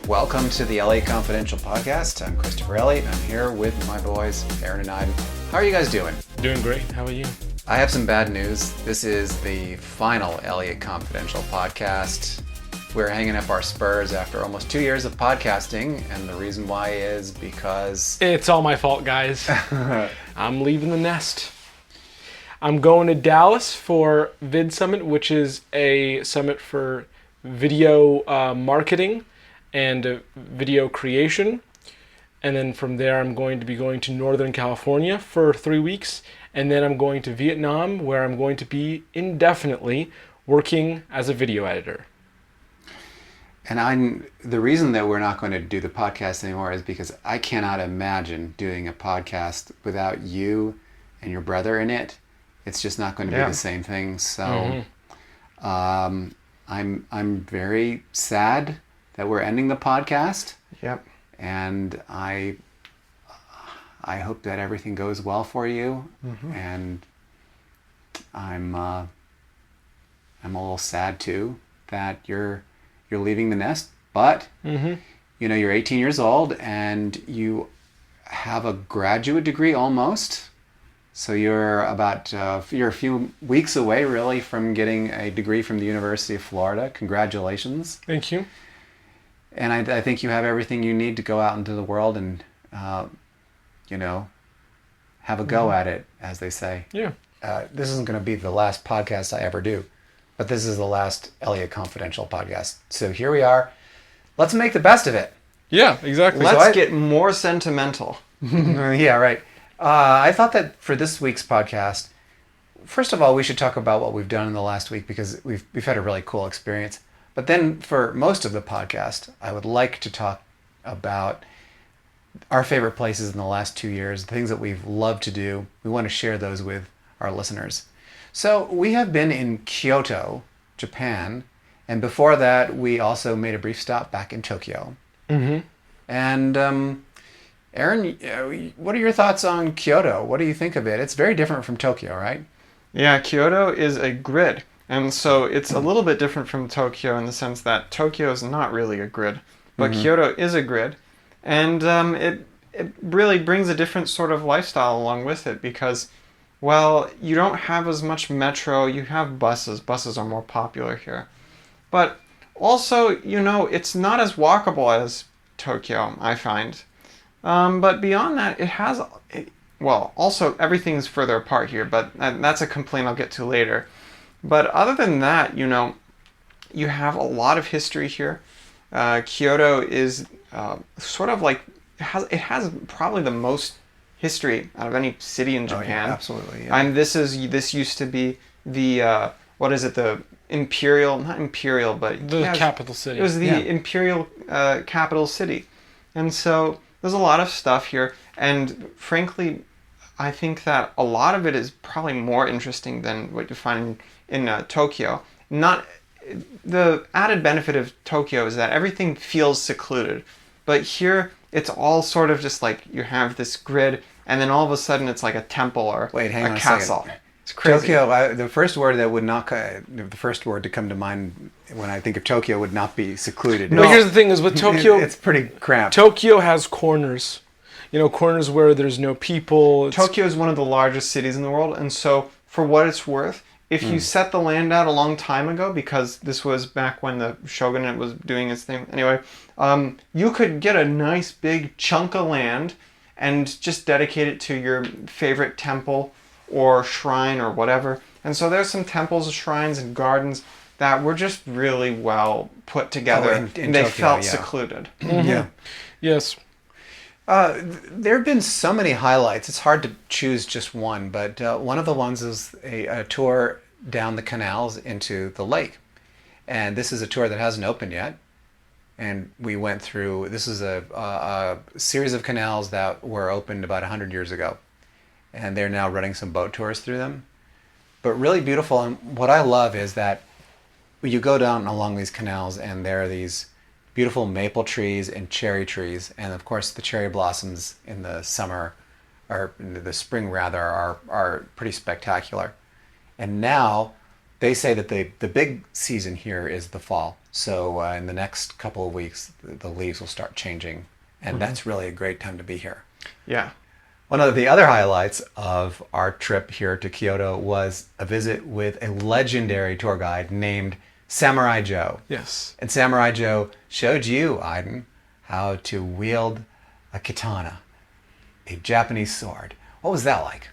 Welcome to the Elliott Confidential podcast. I'm Christopher Elliott. I'm here with my boys, Aaron and Iden. How are you guys doing? Doing great. How are you? I have some bad news. This is the final Elliott Confidential podcast. We're hanging up our spurs after almost 2 years of podcasting, and the reason why is because... It's all my fault, guys. I'm leaving the nest. I'm going to Dallas for Vid Summit, which is a summit for video marketing and video creation. And then from there, I'm going to be going to Northern California for 3 weeks. And then I'm going to Vietnam, where I'm going to be indefinitely working as a video editor. And the reason that we're not going to do the podcast anymore is because I cannot imagine doing a podcast without you and your brother in it. It's just not going to be the same thing. So I'm very sad that we're ending the podcast. Yep. And I hope that everything goes well for you. Mm-hmm. And I'm a little sad too that you're leaving the nest, but you know, you're 18 years old and you have a graduate degree almost. So you're a few weeks away really from getting a degree from the University of Florida. Congratulations. Thank you. And I think you have everything you need to go out into the world and, you know, have a go at it, as they say. Yeah. This isn't going to be the last podcast I ever do, but this is the last Elliott Confidential podcast. So here we are. Let's make the best of it. Yeah, exactly. Let's get more sentimental. Yeah, right. I thought that for this week's podcast, first of all, we should talk about what we've done in the last week because we've had a really cool experience. But then for most of the podcast, I would like to talk about our favorite places in the last 2 years, the things that we've loved to do. We want to share those with our listeners. So we have been in Kyoto, Japan, and before that, we also made a brief stop back in Tokyo. Mm-hmm. And Aaron, what are your thoughts on Kyoto? What do you think of it? It's very different from Tokyo, right? Yeah, Kyoto is a grid. And so it's a little bit different from Tokyo in the sense that Tokyo is not really a grid, but Kyoto is a grid. And it really brings a different sort of lifestyle along with it because, well, you don't have as much metro, you have buses. Buses are more popular here. But also, you know, it's not as walkable as Tokyo, I find. But beyond that, also everything's further apart here, but that's a complaint I'll get to later. But other than that, you know, you have a lot of history here. Kyoto is sort of like, it has probably the most history out of any city in Japan. Oh, yeah, absolutely. Yeah. And this used to be the, the imperial, not imperial, but... The capital city. It was the imperial capital city. And so there's a lot of stuff here. And frankly, I think that a lot of it is probably more interesting than what you find in Tokyo. The added benefit of Tokyo is that everything feels secluded. But here, it's all sort of just like you have this grid, and then all of a sudden it's like a temple or a castle. Second. It's crazy. Tokyo, the first word to come to mind when I think of Tokyo would not be secluded. No, here's the thing is with Tokyo... It's pretty cramped. Tokyo has corners. You know, corners where there's no people. Tokyo is one of the largest cities in the world, and so for what it's worth, if you set the land out a long time ago, because this was back when the shogunate was doing its thing, anyway, you could get a nice big chunk of land and just dedicate it to your favorite temple or shrine or whatever. And so there's some temples, shrines, and gardens that were just really well put together, in and they Tokyo, felt yeah. secluded. Mm-hmm. Yeah. Yes. There have been so many highlights. It's hard to choose just one, but one of the ones is a tour down the canals into the lake. And this is a tour that hasn't opened yet. And we went through, this is a series of canals that were opened about 100 years ago. And they're now running some boat tours through them. But really beautiful. And what I love is that you go down along these canals and there are these beautiful maple trees and cherry trees, and of course the cherry blossoms in the summer, or in the spring rather, are pretty spectacular. And now they say that the big season here is the fall. So in the next couple of weeks, the leaves will start changing. And that's really a great time to be here. Yeah. One of the other highlights of our trip here to Kyoto was a visit with a legendary tour guide named Samurai Joe. Yes. And Samurai Joe showed you, Iden, how to wield a katana, a Japanese sword. What was that like?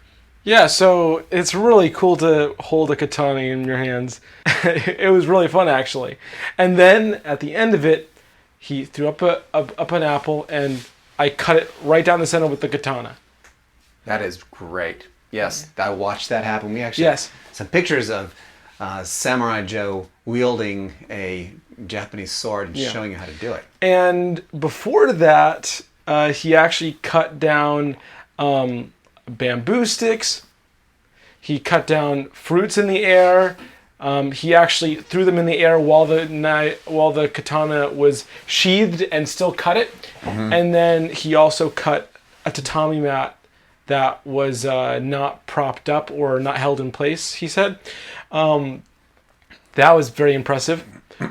Yeah, so it's really cool to hold a katana in your hands. It was really fun, actually. And then at the end of it, he threw up an apple, and I cut it right down the center with the katana. That is great. Yes, I watched that happen. We actually Yes. have some pictures of Samurai Joe wielding a Japanese sword and showing you how to do it. And before that, he actually cut down bamboo sticks. He cut down fruits in the air. He actually threw them in the air while the katana was sheathed and still cut it. Mm-hmm. And then he also cut a tatami mat that was not propped up or not held in place, he said. That was very impressive.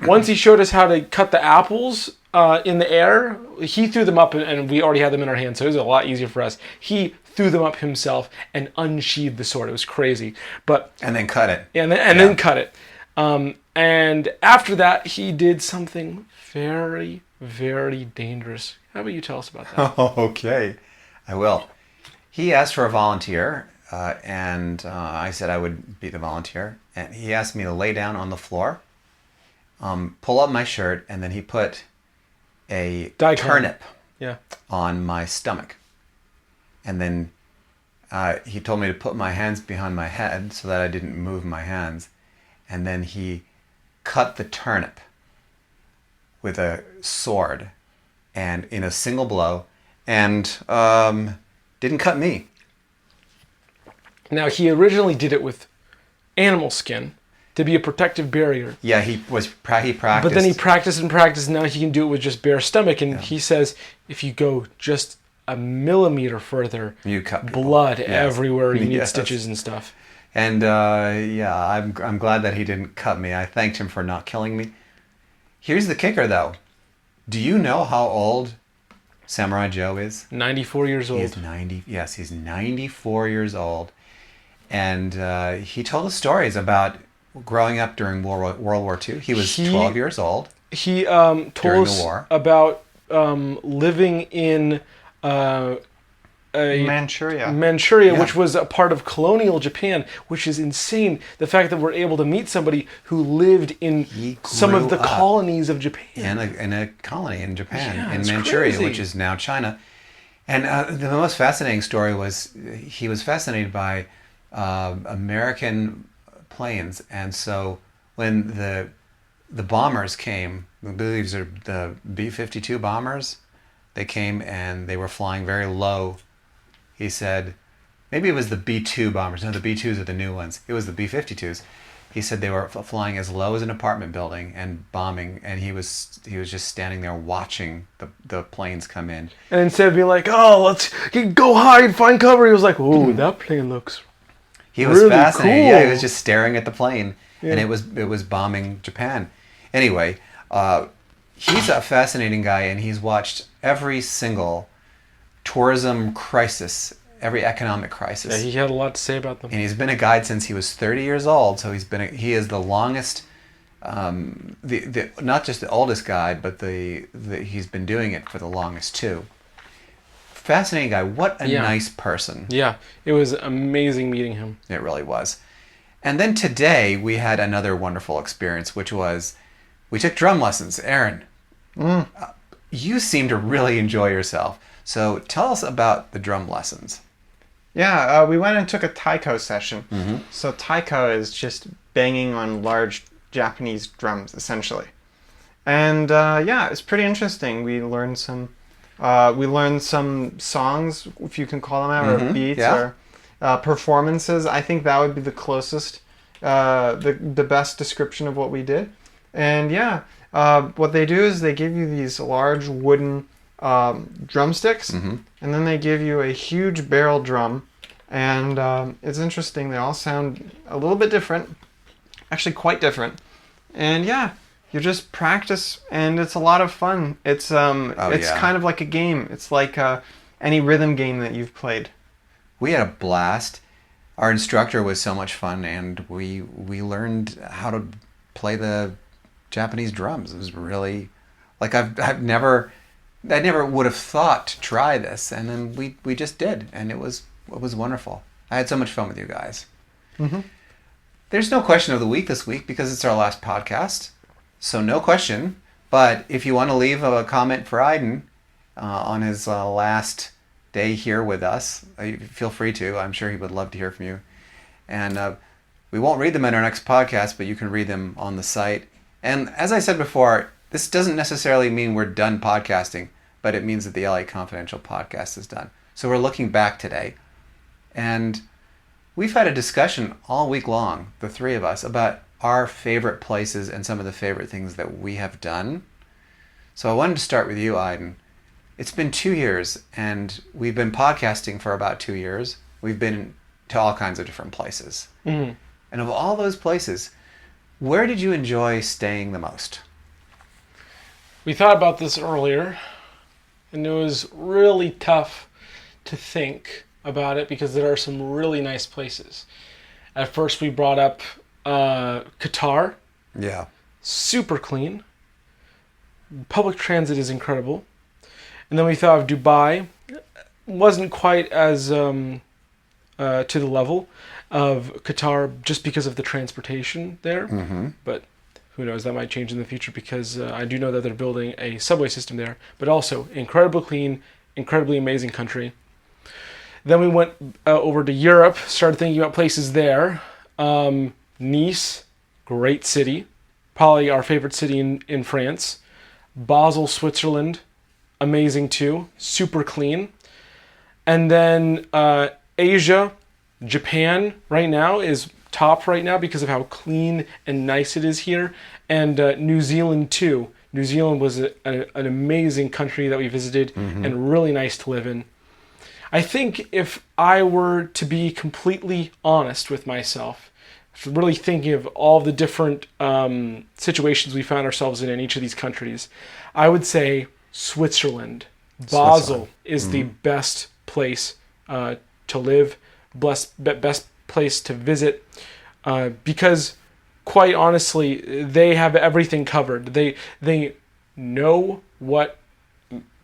Once he showed us how to cut the apples in the air, he threw them up and we already had them in our hands, so it was a lot easier for us. He threw them up himself and unsheathed the sword. It was crazy. And then cut it. And then cut it. And after that, he did something very, very dangerous. How about you tell us about that? Okay, I will. He asked for a volunteer, and I said I would be the volunteer. And he asked me to lay down on the floor, pull up my shirt, and then he put a turnip on my stomach. And then he told me to put my hands behind my head so that I didn't move my hands. And then he cut the turnip with a sword and in a single blow, and didn't cut me. Now, he originally did it with animal skin to be a protective barrier. Yeah, he practiced. But then he practiced and practiced, and now he can do it with just bare stomach. And he says if you go just a millimeter further, you cut people. Blood everywhere. You need stitches and stuff. And I'm glad that he didn't cut me. I thanked him for not killing me. Here's the kicker, though. Do you know how old Samurai Joe is? 94 years old. He's 90. Yes, he's 94 years old. And he told us stories about growing up during World War II. He was 12 years old. He told us about living in Manchuria, which was a part of colonial Japan, which is insane. The fact that we're able to meet somebody who lived in some of the colonies of Japan. In a colony in Japan, in Manchuria, which is now China. And the most fascinating story was he was fascinated by American planes. And so when the bombers came, I believe these are the B-52 bombers, they came and they were flying very low. He said, maybe it was the B-2 bombers. No, the B-2s are the new ones. It was the B-52s. He said they were flying as low as an apartment building and bombing, and he was just standing there watching the planes come in. And instead of being like, oh, let's go hide, find cover, he was like, oh, that plane looks He was really fascinated. cool. Yeah, he was just staring at the plane, and it was bombing Japan. Anyway, he's a fascinating guy, and he's watched every single tourism crisis, every economic crisis. Yeah, he had a lot to say about them. And he's been a guide since he was 30 years old. So he is the longest, not just the oldest guide, but he's been doing it for the longest too. Fascinating guy. What a nice person. Yeah, it was amazing meeting him. It really was. And then today we had another wonderful experience, which was we took drum lessons. Aaron, you seem to really enjoy yourself. So tell us about the drum lessons. Yeah, we went and took a Taiko session. Mm-hmm. So Taiko is just banging on large Japanese drums, essentially. And it's pretty interesting. We learned some songs, if you can call them that, or beats, or performances. I think that would be the closest, the best description of what we did. And what they do is they give you these large wooden drumsticks, and then they give you a huge barrel drum, and it's interesting. They all sound a little bit different, actually quite different. And You just practice, and it's a lot of fun. It's yeah. kind of like a game. It's like any rhythm game that you've played. We had a blast. Our instructor was so much fun, and we learned how to play the Japanese drums. It was really like I never would have thought to try this, and then we just did, and it was wonderful. I had so much fun with you guys. Mm-hmm. There's no question of the week this week because it's our last podcast, so no question. But if you want to leave a comment for Iden on his last day here with us, feel free to. I'm sure he would love to hear from you. And we won't read them in our next podcast, but you can read them on the site. And as I said before, this doesn't necessarily mean we're done podcasting, but it means that the Elliott Confidential podcast is done. So we're looking back today. And we've had a discussion all week long, the three of us, about our favorite places and some of the favorite things that we have done. So I wanted to start with you, Iden. It's been 2 years, and we've been podcasting for about 2 years. We've been to all kinds of different places. Mm-hmm. And of all those places, where did you enjoy staying the most? We thought about this earlier, and it was really tough to think about it because there are some really nice places. At first, we brought up Qatar. Yeah. Super clean. Public transit is incredible. And then we thought of Dubai. Wasn't quite as to the level of Qatar just because of the transportation there. Mm-hmm. But who knows, that might change in the future because I do know that they're building a subway system there. But also, incredibly clean, incredibly amazing country. Then we went over to Europe, started thinking about places there. Nice, great city. Probably our favorite city in France. Basel, Switzerland, amazing too, super clean. And then Asia, Japan right now is top right now because of how clean and nice it is here. And New Zealand too. New Zealand was an amazing country that we visited and really nice to live in. I think if I were to be completely honest with myself, really thinking of all the different situations we found ourselves in each of these countries, I would say Switzerland. Basel is the best place to live, best place to visit, because quite honestly, they have everything covered. They know what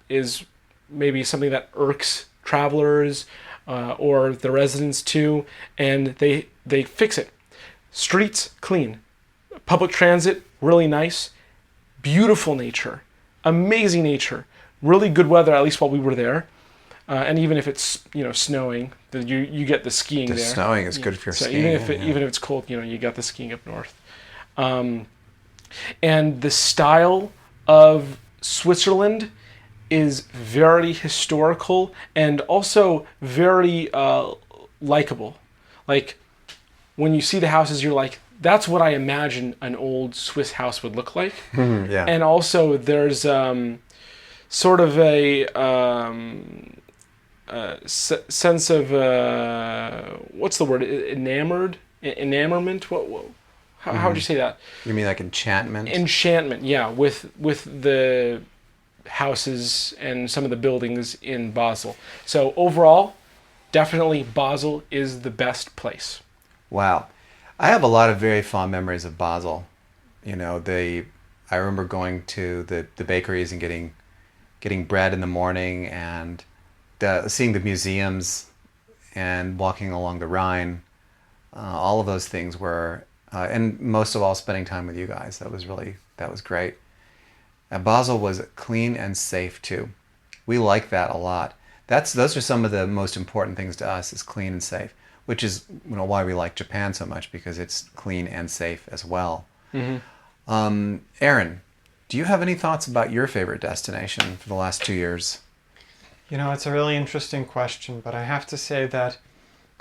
is maybe something that irks travelers or the residents too, and they fix it. Streets clean, public transit really nice, beautiful nature, amazing nature, really good weather at least while we were there, and even if it's snowing, you get the skiing there. The snowing is good for your skiing. Even if it's cold, you got the skiing up north, and the style of Switzerland is very historical and also very likable. Like, when you see the houses, you're like, that's what I imagine an old Swiss house would look like. Yeah. And also, there's sort of a sense of what's the word? Enamorment. How would you say that? You mean like enchantment? Enchantment, yeah, with the houses and some of the buildings in Basel. So overall, definitely Basel is the best place. Wow. I have a lot of very fond memories of Basel. I remember going to the bakeries and getting bread in the morning and seeing the museums and walking along the Rhine. All of those things were, and most of all, spending time with you guys. That was great. Basel was clean and safe too. We like that a lot. Those are some of the most important things to us, is clean and safe, which is why we like Japan so much, because it's clean and safe as well. Mm-hmm. Aaron, do you have any thoughts about your favorite destination for the last 2 years? It's a really interesting question, but I have to say that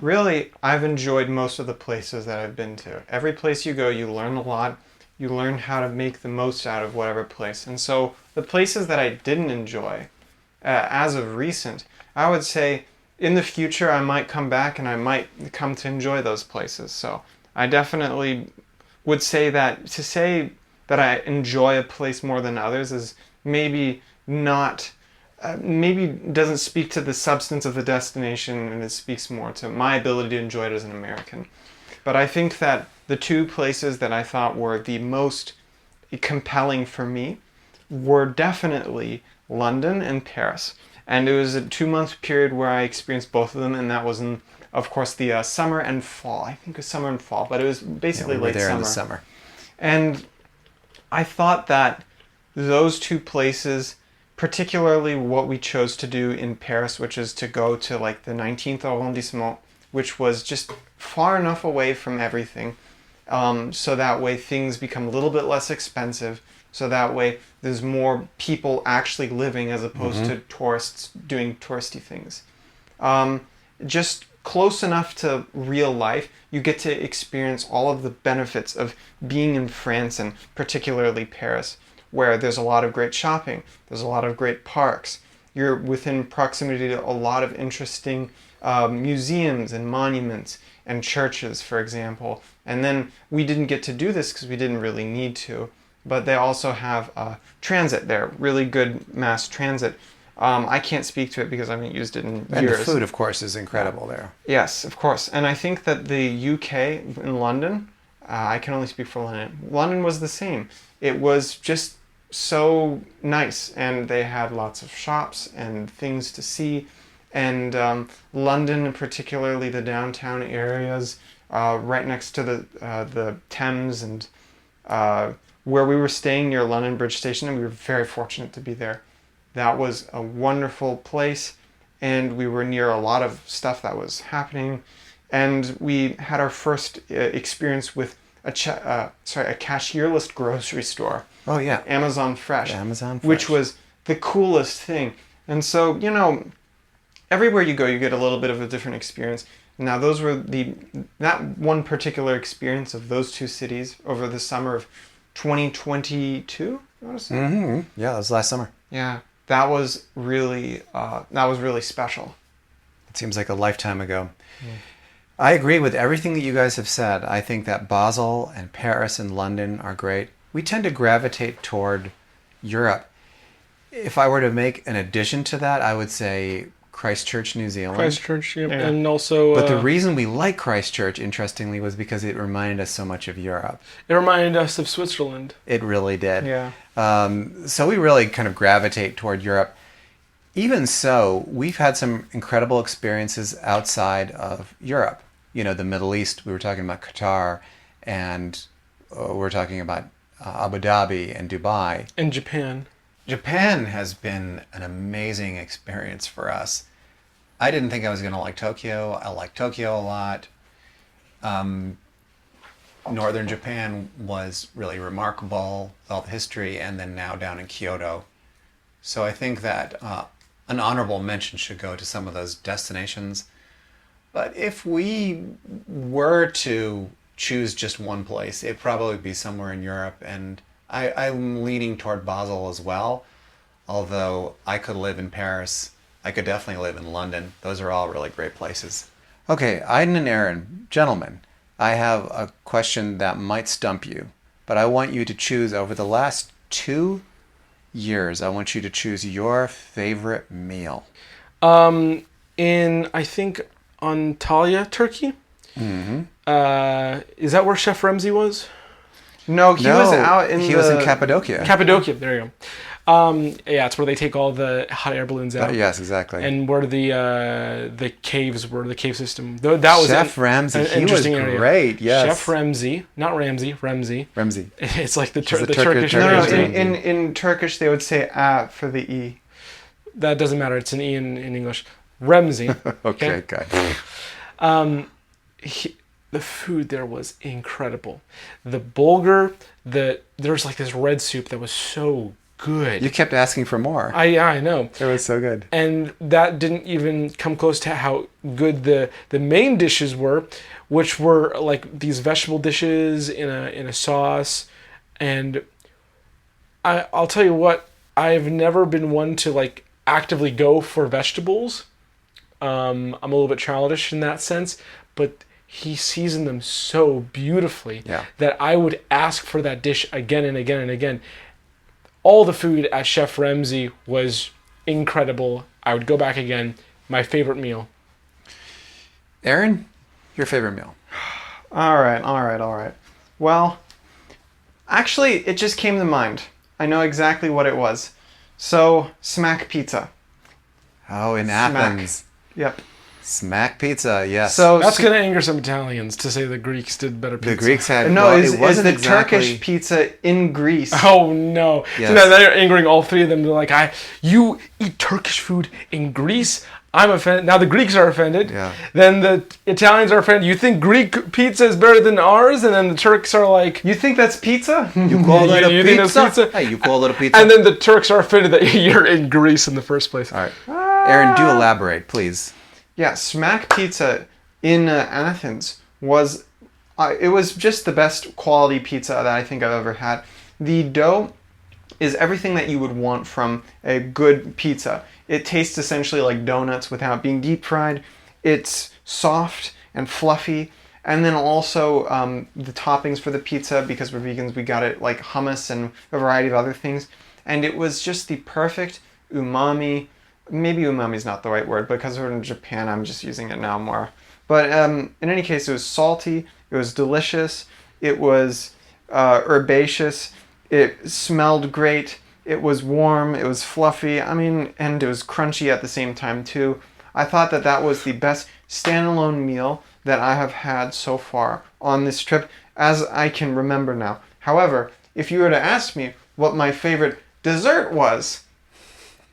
really I've enjoyed most of the places that I've been to. Every place you go, you learn a lot. You learn how to make the most out of whatever place. And so the places that I didn't enjoy, as of recent, I would say in the future I might come back and I might come to enjoy those places. So I definitely would say that to say that I enjoy a place more than others is maybe not, maybe doesn't speak to the substance of the destination, and it speaks more to my ability to enjoy it as an American. But I think that the two places that I thought were the most compelling for me were definitely London and Paris. And it was a 2-month period where I experienced both of them, and that was in, of course, the summer and fall. I think it was summer and fall, but it was basically we were late there summer. in the summer. And I thought that those two places, particularly what we chose to do in Paris, which is to go to like the 19th arrondissement, which was just far enough away from everything, so that way things become a little bit less expensive, so that way there's more people actually living as opposed to tourists doing touristy things. Just close enough to real life, you get to experience all of the benefits of being in France, and particularly Paris, where there's a lot of great shopping, there's a lot of great parks, you're within proximity to a lot of interesting museums and monuments and churches, for example. And then we didn't get to do this because we didn't really need to, but they also have transit there, really good mass transit. I can't speak to it because I haven't used it in years. And the food, of course, is incredible there. Yes, of course. And I think that the UK in London, I can only speak for London. London was the same. It was just so nice, and they had lots of shops and things to see. And London, particularly the downtown areas, right next to the Thames, and where we were staying near London Bridge Station, and we were very fortunate to be there. That was a wonderful place, and we were near a lot of stuff that was happening. And we had our first experience with a cashierless grocery store. Oh, yeah. Amazon Fresh. Amazon Fresh. Which was the coolest thing. And so, everywhere you go, you get a little bit of a different experience. Now, those were that one particular experience of those two cities over the summer of 2022, you want to say? Mm-hmm. Yeah, that was last summer. Yeah, that was really special. It seems like a lifetime ago. I agree with everything that you guys have said. I think that Basel and Paris and London are great. We tend to gravitate toward Europe. If I were to make an addition to that, I would say Christchurch, New Zealand. Christchurch, yeah. Yeah. And also... But the reason we like Christchurch, interestingly, was because it reminded us so much of Europe. it reminded us of Switzerland. It really did. Yeah. So we really kind of gravitate toward Europe. Even so, we've had some incredible experiences outside of Europe. The Middle East, we were talking about Qatar, and we're talking about Abu Dhabi and Dubai. And Japan. Japan has been an amazing experience for us. I didn't think I was going to like Tokyo. I like Tokyo a lot. Northern Japan was really remarkable with all the history, and then now down in Kyoto. So I think that an honorable mention should go to some of those destinations. But if we were to choose just one place, it'd probably be somewhere in Europe, and I'm leaning toward Basel as well. Although I could live in Paris, I could definitely live in London. Those are all really great places. Okay, Iden and Aaron, gentlemen, I have a question that might stump you, but I want you to choose over the last 2 years, I want you to choose your favorite meal. In, I think, Antalya, Turkey. Mm-hmm. Is that where Chef Ramsay was? No, he was out in he was in Cappadocia. Cappadocia, there you go. Yeah, it's where they take all the hot air balloons out. Yes, exactly. And where the caves were, the cave system. That was Chef Ramsay, an he was interesting area. great, yes. Chef Ramsay, not Ramsey, Ramsay. Ramsay. It's like the the Turkish Turkish name. name. in Turkish they would say for the E. That doesn't matter. It's an E in English. Ramsay. Okay, good. The food there was incredible. The bulgur, there's like this red soup that was so good. You kept asking for more. I know. It was so good. And that didn't even come close to how good the main dishes were, which were like these vegetable dishes in a sauce. And I'll tell you what, I've never been one to like actively go for vegetables. I'm a little bit childish in that sense, but he seasoned them so beautifully Yeah. that I would ask for that dish again and again and again. All the food at Chef Ramsay was incredible. I would go back again. My favorite meal. Aaron, your favorite meal? All right. Well, actually, it just came to mind. I know exactly what it was. So, smack pizza. Oh, in Smack. Athens. Yep. Smack pizza, yes. So That's going to anger some Italians to say the Greeks did better pizza. the Greeks had... no, well, is it wasn't the exactly... Turkish pizza in Greece? Oh no! Yes. So now they're angering all three of them. They're like, you eat Turkish food in Greece? I'm offended. Now the Greeks are offended. Yeah. Then the Italians are offended. You think Greek pizza is better than ours? And then the Turks are like, You think that's pizza? You call it a You think that's pizza? pizza? Hey, you call it a pizza? and then the Turks are offended that you're in Greece in the first place. All right. Aaron, do elaborate, please. Yeah, smack pizza in Athens was it was just the best quality pizza that I think I've ever had. The dough is everything that you would want from a good pizza. It tastes essentially like donuts without being deep fried. It's soft and fluffy. And then also the toppings for the pizza, because we're vegans, we got it like hummus and a variety of other things. And it was just the perfect umami. Maybe umami is not the right word, because we're in Japan, I'm just using it now more. But in any case, it was salty, it was delicious, it was herbaceous, it smelled great, it was warm, it was fluffy, and it was crunchy at the same time too. I thought that that was the best standalone meal that I have had so far on this trip, as I can remember now. However, if you were to ask me what my favorite dessert was,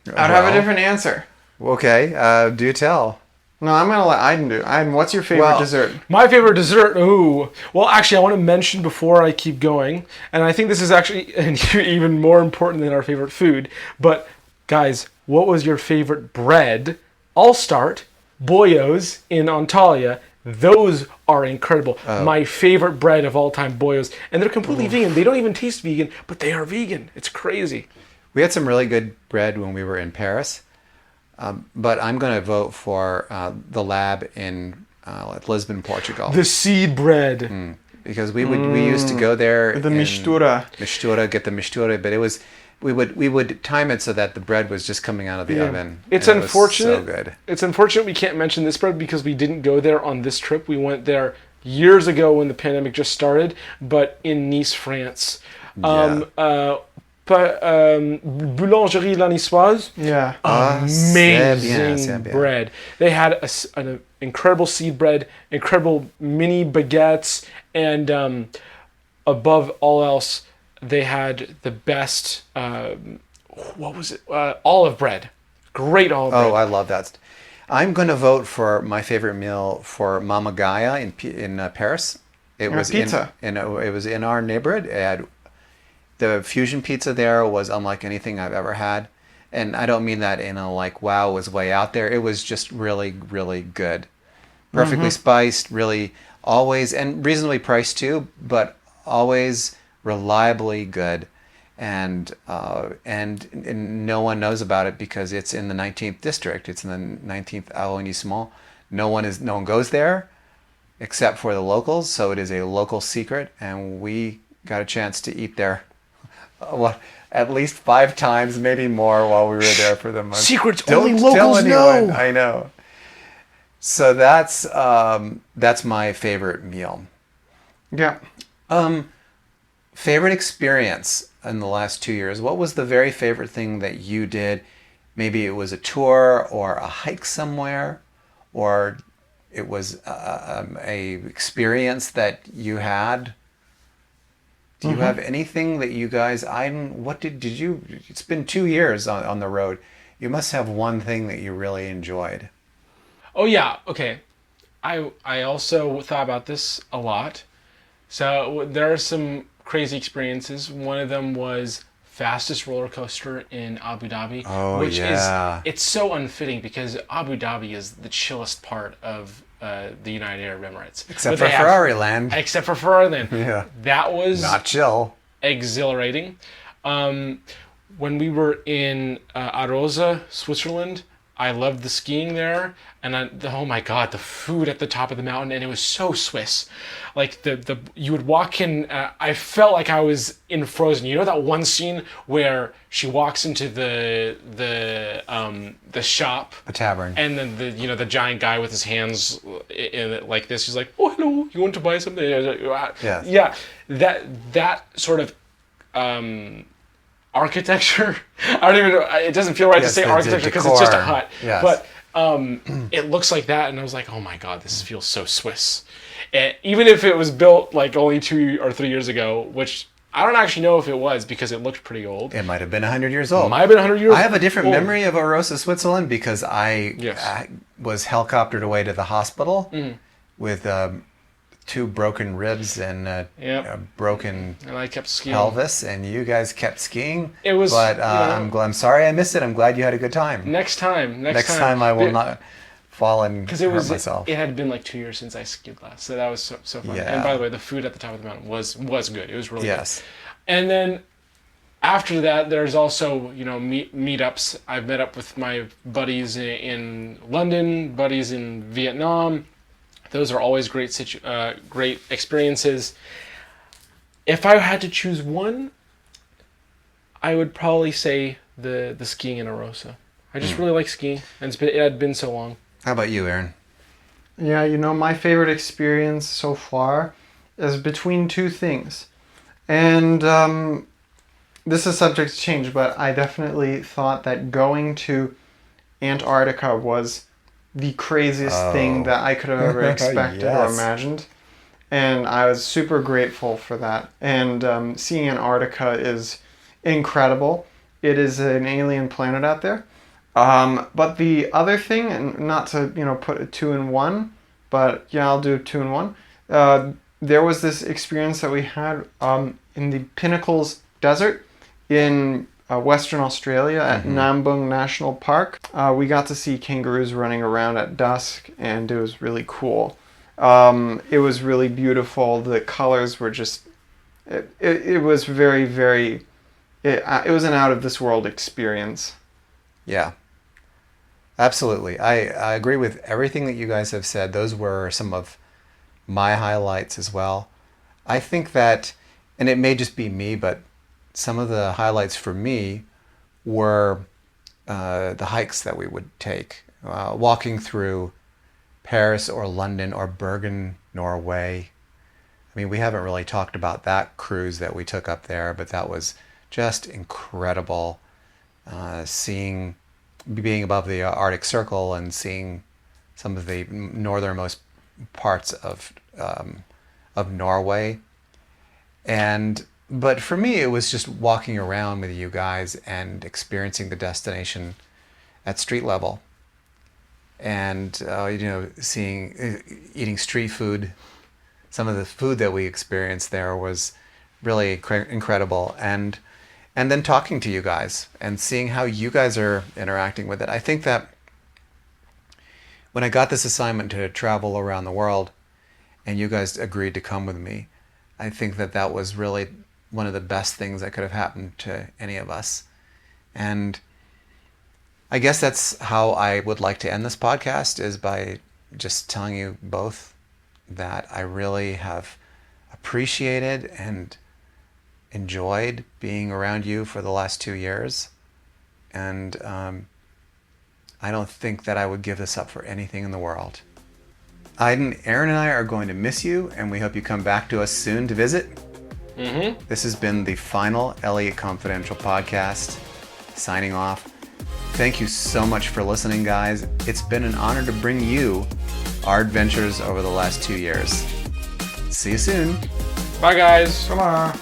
I'd have a different answer. Okay, do tell. No, I'm going to let Iden do. Iden, what's your favorite dessert? My favorite dessert, well, actually, I want to mention before I keep going, and I think this is actually even more important than our favorite food, but guys, what was your favorite bread? I'll start. Boyos in Antalya. Those are incredible. My favorite bread of all time, Boyos. And they're completely vegan. They don't even taste vegan, but they are vegan. It's crazy. We had some really good bread when we were in Paris, but I'm going to vote for the lab in Lisbon, Portugal. The seed bread. Because we used to go there. The and mistura. Get the mistura, but it was we would time it so that the bread was just coming out of the oven. It's and it unfortunate. was so good. It's unfortunate we can't mention this bread because we didn't go there on this trip. We went there years ago when the pandemic just started, but in Nice, France. Boulangerie La Niçoise. Yeah. Amazing bread. They had an incredible seed bread, incredible mini baguettes, and above all else, they had the best, olive bread. Great olive bread. Oh, I love that. I'm going to vote for my favorite meal for Mama Gaia in Paris. It was pizza. It was in our neighborhood. It had, the fusion pizza there was unlike anything I've ever had. And I don't mean that in a wow, it was way out there. It was just really, really good. Perfectly spiced, really always, and reasonably priced too, but always reliably good. And no one knows about it because it's in the 19th district. It's in the 19th arrondissement. No one goes there except for the locals, so it is a local secret, and we got a chance to eat there at least 5 times, maybe more, while we were there for the month. Secrets Don't only tell locals anyone. know. I know. So that's my favorite meal. Yeah. Favorite experience in the last 2 years. What was the very favorite thing that you did? Maybe it was a tour or a hike somewhere, or it was a experience that you had. Do you have anything that you guys? What did you? It's been 2 years on the road. You must have one thing that you really enjoyed. Oh yeah, okay. I also thought about this a lot. So there are some crazy experiences. One of them was fastest roller coaster in Abu Dhabi, which it's so unfitting because Abu Dhabi is the chillest part of the United Arab Emirates. Except for Ferrari Land. Except for Ferrari Land. Yeah. That was not chill. Exhilarating. When we were in Arosa, Switzerland, I loved the skiing there, and oh my god, the food at the top of the mountain, and it was so Swiss. Like the you would walk in. I felt like I was in Frozen. You know that one scene where she walks into the shop, A tavern. and then the giant guy with his hands in it like this. He's like, "Oh, hello, you want to buy something?" Yes. Yeah, that sort of architecture. I don't even know. It doesn't feel right to Yes, say the architecture because it's just a decor. hut. Yes. But it looks like that, and I was like, "Oh my god, this feels so Swiss." And even if it was built like only 2 or 3 years ago, which I don't actually know if it was because it looked pretty old. It might have been 100 years old. Might have been 100 years. I have a different old. memory of Arosa, Switzerland, because I Yes. was helicoptered away to the hospital with 2 broken ribs and a broken And I kept skiing. pelvis, and you guys kept skiing. It was, but I'm sorry I missed it. I'm glad you had a good time. Next time. Next time I will not fall and Because hurt myself. it had been like 2 years since I skied last, so that was so fun. Yeah. And by the way, the food at the top of the mountain was good. It was really Yes. good. And then after that, there's also meetups. I've met up with my buddies in London, buddies in Vietnam. Those are always great experiences. If I had to choose one, I would probably say the skiing in Arosa. I just really like skiing, and it had been so long. How about you, Aaron? Yeah, my favorite experience so far is between 2 things. And this is subject to change, but I definitely thought that going to Antarctica was the craziest thing that I could have ever expected or Yes. imagined. And I was super grateful for that. And seeing Antarctica is incredible. It is an alien planet out there. But the other thing, and not to put a 2 in 1, but yeah, I'll do 2 in 1. There was this experience that we had in the Pinnacles Desert in Western Australia at Nambung National Park. We got to see kangaroos running around at dusk, and it was really cool. It was really beautiful. The colors were just... It was very, very... It was an out-of-this-world experience. Yeah. Absolutely. I agree with everything that you guys have said. Those were some of my highlights as well. I think that, and it may just be me, but some of the highlights for me were the hikes that we would take. Walking through Paris or London or Bergen, Norway. I mean, we haven't really talked about that cruise that we took up there, but that was just incredible. Being above the Arctic Circle and seeing some of the northernmost parts of Norway, but for me it was just walking around with you guys and experiencing the destination at street level, and eating street food. Some of the food that we experienced there was really incredible, and then talking to you guys and seeing how you guys are interacting with it. I think that when I got this assignment to travel around the world and you guys agreed to come with me, I think that was really one of the best things that could have happened to any of us. And I guess that's how I would like to end this podcast, is by just telling you both that I really have appreciated and enjoyed being around you for the last 2 years, and I don't think that I would give this up for anything in the world. Iden, Aaron and I are going to miss you, and we hope you come back to us soon to visit. This has been the final Elliott Confidential podcast. Signing off. Thank you so much for listening, guys. It's been an honor to bring you our adventures over the last 2 years. See you soon. Bye, guys. Come on.